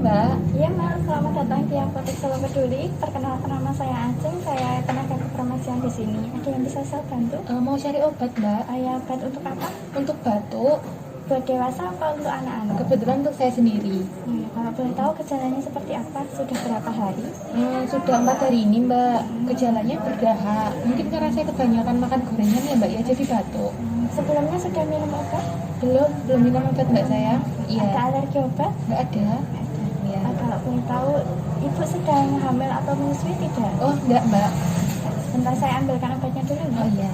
Mbak. Iya Mbak, selamat datang di Apotek Solo Peduli. Perkenalkan, nama saya Aceng, saya tenaga kefarmasian di sini. Ada yang bisa saya bantu? Mau cari obat, Mbak. Ya, obat untuk apa? Untuk batuk. Buat dewasa apa untuk anak-anak? Kebetulan untuk saya sendiri. Kalau boleh tahu gejalanya seperti apa? Sudah berapa hari? Sudah 4 hari ini, Mbak. Gejalanya berdahak. Mungkin karena saya kebanyakan makan gorengan ya, Mbak, ya, jadi batuk. Sebelumnya sudah minum obat? Belum minum obat, Mbak, saya. Iya. Ada alergi obat? Nggak ada. Iya. Kalau boleh tahu, Ibu sedang hamil atau menyusui tidak? Oh, enggak, Mbak. Sebentar, saya ambilkan obatnya dulu. Oh iya.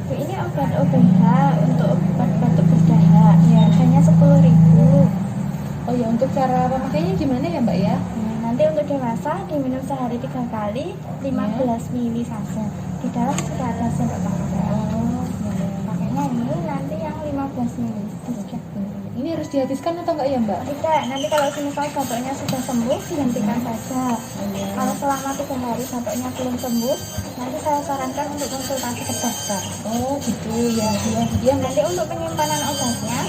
Bu, ini obat OBH untuk obat batuk berdahak. Ya, harganya 10.000. Oh ya, untuk cara pemakainya gimana ya, Mbak, ya? Nanti untuk dewasa diminum sehari 3 kali 15 ml saja. Di dalam sudah ada sendok makan. Pakainya ini nanti yang 15 ml. Ini harus dihabiskan atau enggak ya, Mbak? Tidak, nanti kalau semisal batuknya sudah sembuh dihentikan saja. Kalau selama 3 hari batuknya belum sembuh, nanti saya sarankan untuk konsultasi ke dokter. Oh gitu ya. Nanti untuk penyimpanan obatnya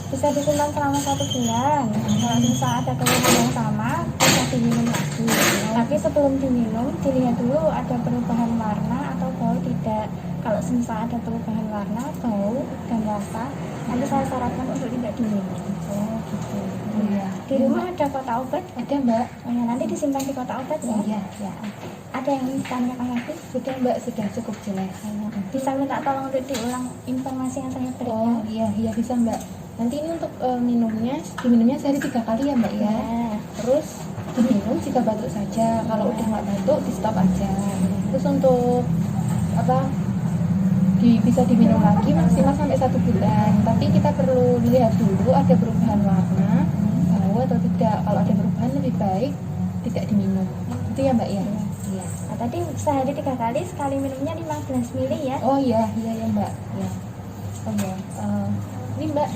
bisa disimpan selama 1 bulan. Kalau misal ada keluhan yang sama, bisa diminum lagi. Tapi sebelum diminum, dilihat dulu ada perubahan warna atau bau tidak. Kalau misal ada perubahan warna, bau, dan rasa, nanti saya sarankan untuk tidak diminum. Oh gitu. Iya. Di rumah ada kotak obat? Ada, Mbak. Ya, nanti disimpan di kotak obat ya. Iya. Ada yang ingin ditanyakan lagi? Sudah, Mbak, sudah cukup jelas. Bisa minta tolong untuk diulang informasi yang saya berikan? Oh iya bisa, Mbak. Nanti ini untuk diminumnya sehari 3 kali ya, Mbak, ya. Terus diminum jika batuk saja. Kalau udah nggak batuk, di stop aja. Terus untuk bisa diminum lagi maksimal sampai 1 bulan. Tapi kita perlu lihat dulu ada perubahan warna, bau atau tidak. Kalau ada perubahan lebih baik tidak diminum. Itu ya, Mbak, ya. Iya. Nah, tadi sehari 3 kali, sekali minumnya 15 ml ya. Oh iya ya, Mbak. Ya. Oh ya. Ini Mbak,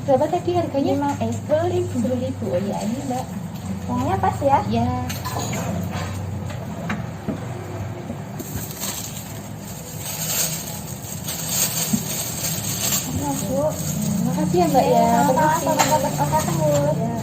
berapa tadi harganya? 10.000. 10.000. Oh iya, ini Mbak. Uangnya pas ya? Ya. Ya, Bu. Makasih ya, Mbak, ya. Sama-sama, selamat datang, Bu. Ya.